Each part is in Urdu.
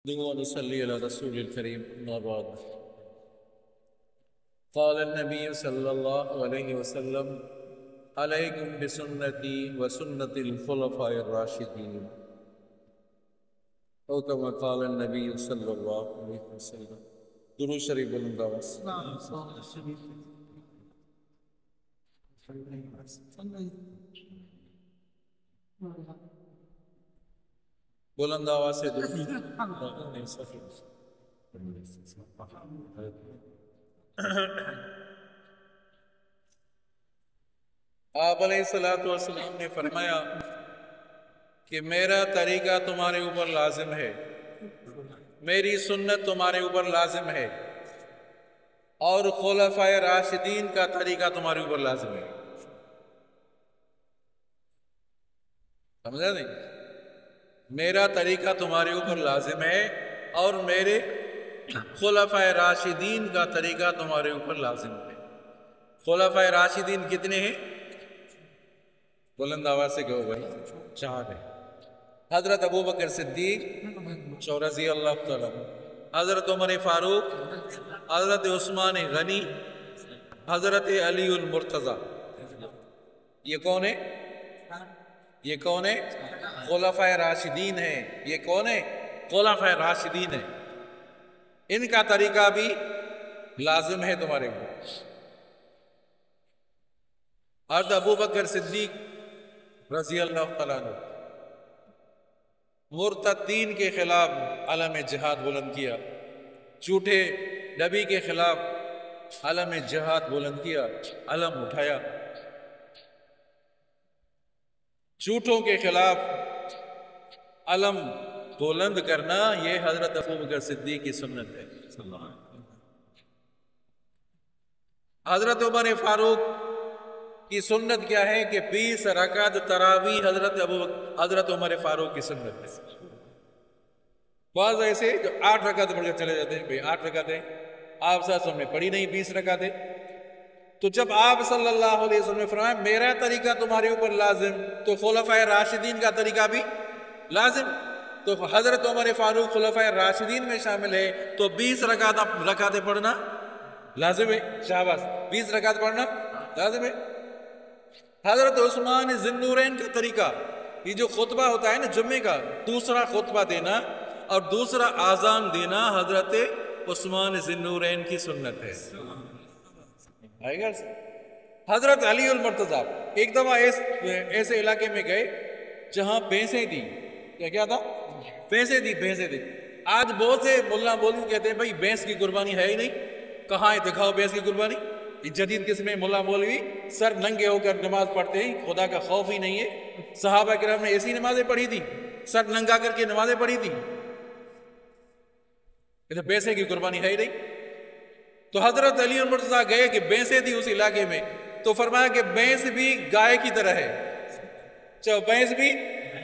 ونصلي على رسول الكريم أما بعد. قال النبي صلى الله عليه وسلم: عليكم بسنتي وسنة الخلفاء الراشدين، أو كما قال النبي صلى الله عليه وسلم. درود شریف بلند آواز. بلند آواز سے درود. آپ علیہ الصلوۃ والسلام نے فرمایا کہ میرا طریقہ تمہارے اوپر لازم ہے، میری سنت تمہارے اوپر لازم ہے، اور خلفائے راشدین کا طریقہ تمہارے اوپر لازم ہے. سمجھا نہیں؟ میرا طریقہ تمہارے اوپر لازم ہے اور میرے خلفائے راشدین کا طریقہ تمہارے اوپر لازم ہے. خلفائے راشدین کتنے ہیں؟ بلند آواز سے کہو بھائی. 4 ہیں. حضرت ابو بکر صدیق رضی اللہ تعالیٰ، حضرت عمر فاروق، حضرت عثمان غنی، حضرت علی المرتضی. یہ کون ہے؟ یہ کون ہے؟ خلفائے راشدین ہیں. یہ کون ہے؟ خلفائے راشدین ہیں. ان کا طریقہ بھی لازم ہے تمہارے اوپر. حضرت ابو بکر صدیق رضی اللہ تعالیٰ عنہ مرتدین کے خلاف علم جہاد بلند کیا، جھوٹے نبی کے خلاف علم جہاد بلند کیا، علم اٹھایا. جھوٹوں کے خلاف علم بلند کرنا یہ حضرت ابو بکر صدیق کی سنت ہے. حضرت عمر فاروق کی سنت کیا ہے کہ 20 رکعت تراویح حضرت عمر فاروق کی سنت ہے. بعض ایسے جو 8 رکعت پڑھ کے چلے جاتے ہیں، بھئی 8 رکعتیں آپ صلی اللہ علیہ وسلم نے پڑھی نہیں، 20 رکعتیں. تو جب آپ صلی اللہ علیہ وسلم نے فرمایا میرا طریقہ تمہارے اوپر لازم، تو خلفائے راشدین کا طریقہ بھی لازم. تو حضرت عمر فاروق خلفائے راشدین میں شامل ہے، تو 20 رکعتیں پڑھنا لازم ہے. شہباز 20 رکعت پڑھنا لازم ہے. حضرت عثمان ذی النورین کا طریقہ، یہ جو خطبہ ہوتا ہے نا جمعے کا، دوسرا خطبہ دینا اور دوسرا آذان دینا حضرت عثمان ذی النورین کی سنت ہے. آئے گا؟ حضرت علی المرتضی ایک دفعہ ایسے علاقے میں گئے جہاں بھینسیں دی. کیا تھا؟ بھینسیں دی. آج بہت سے ملا مولوی کہتے ہیں بھائی بھینس کی قربانی ہے ہی نہیں. کہاں ہے؟ دکھاؤ بھینس کی قربانی. یہ جدید قسم میں ملا مولوی سر ننگے ہو کر نماز پڑھتے ہیں، خدا کا خوف ہی نہیں ہے. صحابہ کرام نے ایسی نمازیں پڑھی تھی، سر ننگا کر کے نمازیں پڑھی تھی. بھینسیں کی قربانی ہے ہی نہیں. تو حضرت علی المرتضیٰ گئے کہ بھینسیں تھی اس علاقے میں، تو فرمایا کہ بھینس بھی گائے کی طرح ہے. بھینس بھی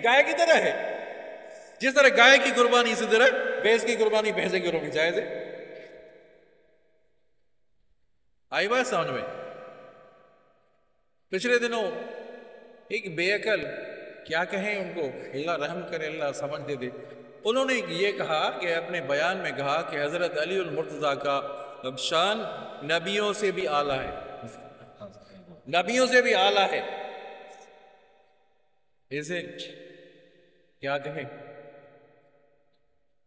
گائے کی طرح ہے. جس طرح گائے کی قربانی اسی طرح بھینس کی قربانی، بھینسیں کی قربانی جائز ہے. آئی بات سمجھ میں؟ پچھلے دنوں ایک بے عقل، کیا کہیں ان کو، اللہ رحم کرے، اللہ سمجھ دے دے، انہوں نے یہ کہا کہ اپنے بیان میں کہا کہ حضرت علی المرتضیٰ کا شان نبیوں سے بھی اعلیٰ ہے. نبیوں سے بھی اعلیٰ ہے. اسے کیا کہیں؟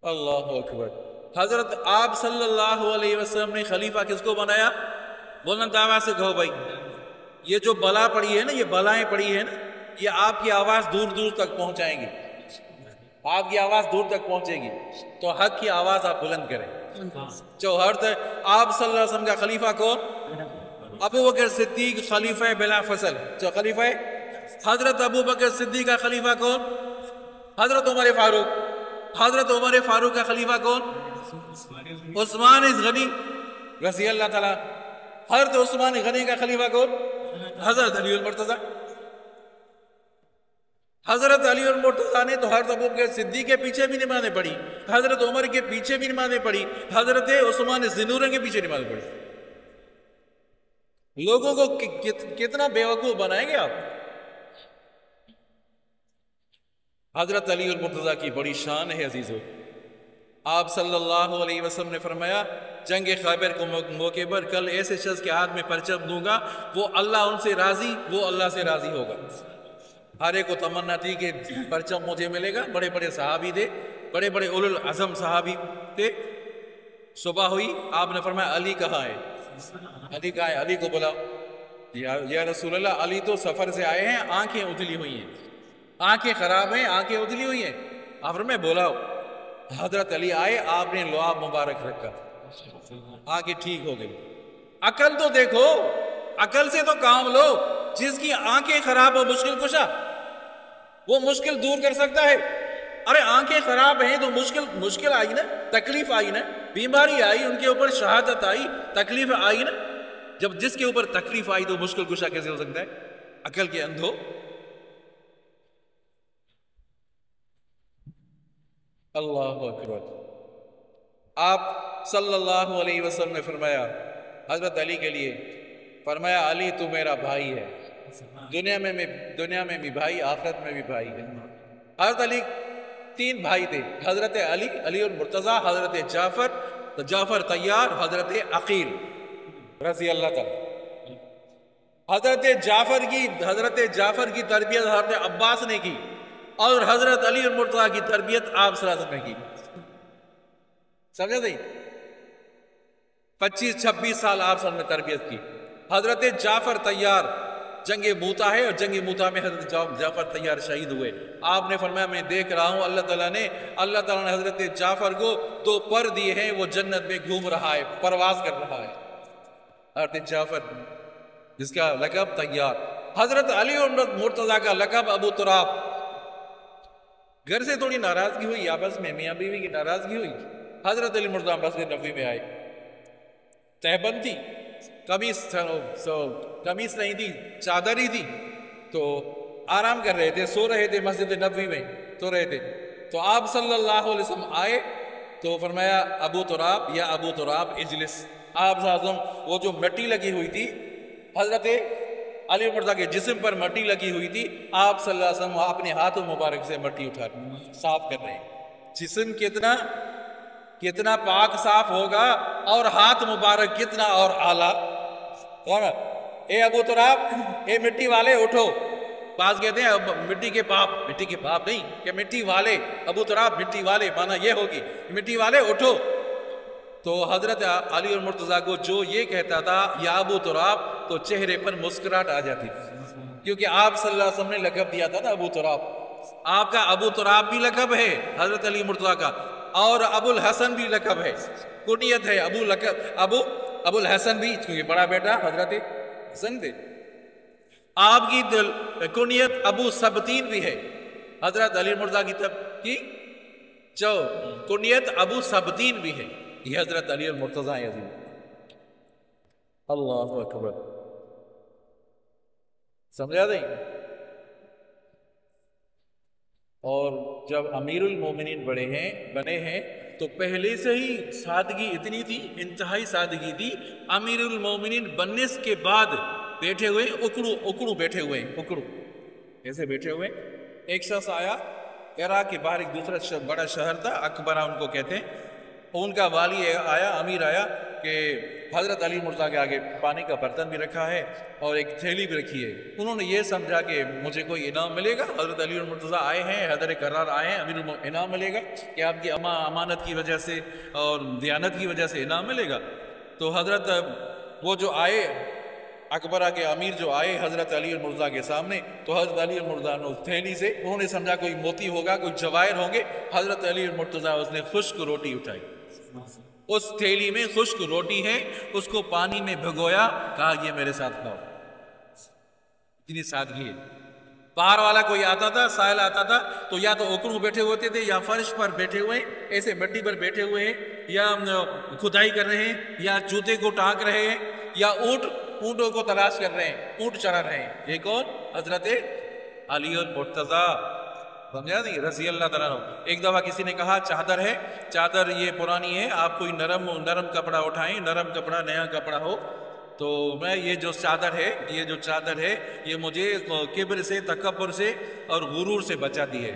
اللہ اکبر. حضرت آپ صلی اللہ علیہ وسلم نے خلیفہ کس کو بنایا؟ بلند آواز سے کہو بھائی. یہ جو بلا پڑی ہے نا، یہ بلائیں پڑی ہے نا، یہ آپ کی آواز دور دور تک پہنچائیں گی. آپ کی آواز دور تک پہنچے گی تو حق کی آواز آپ بلند کریں. آپ صلی اللہ علیہ وسلم کا خلیفہ کون؟ ابو بکر صدیق خلیفہ بلا فصل. خلیفہ حضرت ابو بکر صدیق کا خلیفہ کون؟ حضرت عمر فاروق. حضرت عمر فاروق کا خلیفہ کون؟ عثمان غنی رضی اللہ تعالیٰ. حضرت عثمان غنی کا خلیفہ کون؟ حضرت علی المرتضیٰ. حضرت علی المرتضیٰ نے تو حضرت ابو بکر صدیق کے پیچھے بھی نمازیں پڑھی، حضرت عمر کے پیچھے بھی نمازیں پڑھی، حضرت عثمان ذی النورین کے پیچھے نمازیں پڑھی. لوگوں کو کتنا بیوقوف بنائیں گے آپ. حضرت علی المرتضیٰ کی بڑی شان ہے عزیزو. آپ صلی اللہ علیہ وسلم نے فرمایا جنگ خیبر کو موقع پر کل ایسے شخص کے ہاتھ میں پرچم دوں گا وہ اللہ ان سے راضی، وہ اللہ سے راضی ہوگا۔ ہر ایک کو تمنا تھی کہ پرچم مجھے ملے گا، بڑے بڑے صحابی تھے، بڑے بڑے اولو العزم صحابی تھے۔ صبح ہوئی، آپ نے فرمایا علی کہاں ہے؟ علی کہاں ہے؟ علی کو بلاؤ۔ یا رسول اللہ علی تو سفر سے آئے ہیں، آنکھیں ادھلی ہوئی ہیں، آنکھیں خراب ہیں، آنکھیں ادھلی ہوئی ہیں۔ آپ نے بولاؤ۔ حضرت علی آئے، آپ نے لعاب مبارک رکھا، آنکھیں ٹھیک ہو گئی۔ عقل تو دیکھو، عقل سے تو کام لو۔ جس کی آنکھیں خراب ہو مشکل کشا، وہ مشکل دور کر سکتا ہے۔ ارے آنکھیں خراب ہیں تو مشکل آئی نا، تکلیف آئی نا، بیماری آئی، ان کے اوپر شہادت آئی، تکلیف آئی نا۔ جب جس کے اوپر تکلیف آئی تو مشکل کشا کیسے ہو سکتا ہے؟ عقل کے اندھو۔ اللہ اکبر۔ آپ صلی اللہ علیہ وسلم نے فرمایا حضرت علی کے لیے، فرمایا علی تو میرا بھائی ہے، دنیا میں بھی بھائی، آخرت میں بھی بھائی ہے۔ حضرت علی 3 بھائی تھے، حضرت علی المرتضیٰ، حضرت جعفر طیار، حضرت عقیل رضی اللہ تعالی۔ حضرت جعفر کی تربیت حضرت عباس نے کی، اور حضرت علی المرتضیٰ کی تربیت آپ صلی اللہ علیہ وسلم نے کی۔ سمجھا نہیں؟ 25-26 سال آپ صلی اللہ علیہ وسلم نے تربیت کی۔ حضرت جعفر طیار، جنگ موتا ہے، اور جنگ موتا میں حضرت جعفر طیار شہید ہوئے۔ آپ نے فرمایا میں دیکھ رہا ہوں اللہ تعالیٰ نے حضرت جعفر کو 2 پر دیے ہیں، وہ جنت میں گھوم رہا ہے، پرواز کر رہا ہے۔ حضرت جعفر جس کا لقب طیار، حضرت علی مرتضیٰ کا لقب ابو تراب۔ گھر سے تھوڑی ناراضگی ہوئی، آپس میں میاں بیوی کی ناراضگی ہوئی۔ حضرت علی مرتضیٰ مسجد نبوی میں آئے، تہبند تھی، قمیص نہیں تھی، چادر ہی تھی، تو آرام کر رہے تھے، سو رہے تھے، مسجد نبوی میں سو رہے تھے۔ تو آپ صلی اللہ علیہ وسلم آئے تو فرمایا ابو تراب، یا ابو تراب اجلس۔ آپ صلی اللہ علیہ وسلم، وہ جو مٹی لگی ہوئی تھی حضرت علی مرتضیٰ کے جسم پر مٹی لگی ہوئی تھی، آپ صلی اللہ علیہ وسلم اپنے ہاتھوں مبارک سے مٹی اٹھا صاف کر رہے ہیں۔ جسم کتنا پاک صاف ہوگا، اور ہاتھ مبارک کتنا اور اعلیٰ۔ اے ابو تراب، اے مٹی والے اٹھو۔ بعض کہتے ہیں مٹی کے پاپ نہیں، کہ مٹی والے، ابو تراب مٹی والے، مانا یہ ہوگی مٹی والے اٹھو۔ تو حضرت علی المرتضیٰ کو جو یہ کہتا تھا یا ابو تراب، تو چہرے پر مسکراہٹ آ جاتی تھی، کیونکہ آپ صلی اللہ علیہ وسلم نے لقب دیا تھا نا ابو تراب۔ آپ کا ابو تراب بھی لقب ہے حضرت علی مرتضیٰ کا، اور ابو الحسن بھی لقب ہے، کنیت ہے ابو الحسن بھی، کیونکہ بڑا بیٹا حضرت حسن تھے۔ آپ کی کنیت ابو سبتین بھی ہے، حضرت علی مرتضیٰ کی جو کنیت ابو سبتین بھی ہے، یہ حضرت علی المرتضیٰ عظیم۔ اللہ اکبر، سمجھا نہیں؟ اور جب امیر المومنین بنے ہیں تو پہلے سے ہی سادگی اتنی تھی، انتہائی سادگی تھی۔ امیر المومنین بننے کے بعد بیٹھے ہوئے اکڑو بیٹھے ہوئے، ایسے بیٹھے ہوئے۔ ایک شخص آیا، عراق کے باہر ایک دوسرا بڑا شہر تھا، اکبرہ ان کو کہتے ہیں، ان کا والی آیا، امیر آیا کہ حضرت علی مرتضیٰ کے آگے پانی کا برتن بھی رکھا ہے اور ایک تھیلی بھی رکھی ہے۔ انہوں نے یہ سمجھا کہ مجھے کوئی انعام ملے گا، حضرت علی مرتضیٰ آئے ہیں، حیدر کرار آئے ہیں، امیر انعام ملے گا کہ آپ کی امانت کی وجہ سے اور دیانت کی وجہ سے انعام ملے گا۔ تو حضرت وہ جو آئے، اکبرہ کے امیر جو آئے حضرت علی مرتضیٰ کے سامنے، تو حضرت علی مرتضیٰ نے تھیلی سے، انہوں نے سمجھا کوئی موتی ہوگا، کوئی جواہر ہوں گے۔ حضرت علی مرتضیٰ اس نے خشک روٹی اٹھائی، اس تھیلی میں خشک روٹی ہے، اس کو پانی میں بھگویا، کہا یہ میرے ساتھ کھاؤ۔ اتنی سادگی ہے۔ باہر والا کوئی آتا تھا، سائل آتا تھا، تو یا تو اوکڑوں بیٹھے ہوتے تھے، یا فرش پر بیٹھے ہوئے ایسے مٹی پر بیٹھے ہوئے ہیں، یا کھدائی کر رہے ہیں، یا جوتے کو ٹانک رہے ہیں، یا اونٹوں کو تلاش کر رہے ہیں، اونٹ چرا رہے ہیں۔ یہ کون؟ حضرت علی المرتضیٰ، سمجھا نہیں، رضی اللہ تعالیٰ عنہ۔ ایک دفعہ کسی نے کہا چادر ہے، چادر یہ پرانی ہے، آپ کوئی نرم کپڑا اٹھائیں، نرم کپڑا، نیا کپڑا ہو تو میں یہ جو چادر ہے یہ مجھے کبر سے، تکبر سے اور غرور سے بچاتی ہے۔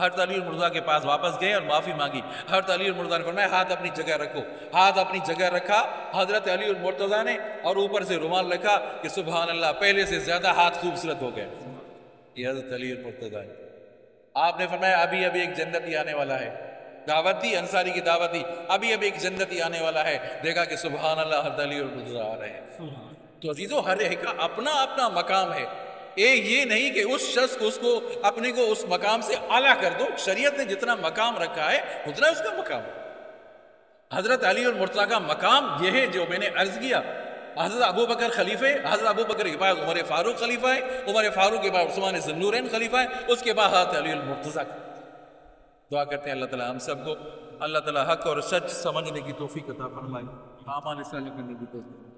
حضرت علی المرتضیٰ کے پاس واپس گئے اور معافی مانگی. حضرت علی المرتضیٰ نے فرمایا ہاتھ اپنی جگہ رکھو. ہاتھ اپنی جگہ رکھا حضرت علی المرتضیٰ نے اور اوپر سے رومال رکھا کہ سبحان اللہ پہلے سے زیادہ ہاتھ خوبصورت ہو گئے. یہ حضرت علی المرتضیٰ ہے. آپ نے فرمایا ابھی ایک جنتی آنے والا ہے. دعوت دی، انصاری کی دعوت دی، ابھی ایک جنتی آنے والا ہے. دیکھا کہ سبحان اللہ حضرت علی المرتضیٰ آ رہے ہیں. تو عزیزو ہر ایک کا اپنا اپنا مقام ہے. یہ نہیں کہ اس شخص کو اس کو اپنے کو اس مقام سے اعلیٰ کر دو. شریعت نے جتنا مقام رکھا ہے اتنا اس کا مقام. حضرت علی المرتضیٰ کا مقام یہ ہے جو میں نے عرض کیا. حضرت ابو بکر خلیفہ، حضرت ابو بکر کے بعد عمر فاروق خلیفہ ہے، عمر فاروق کے بعد عثمان ذو النورین خلیفہ ہے، اس کے بعد حضرت علی المرتضیٰ. دعا کرتے ہیں اللہ تعالیٰ ہم سب کو اللہ تعالیٰ حق اور سچ سمجھنے کی توفیق عطا فرمائے. اعمال صالحہ کرنے کی توفیق.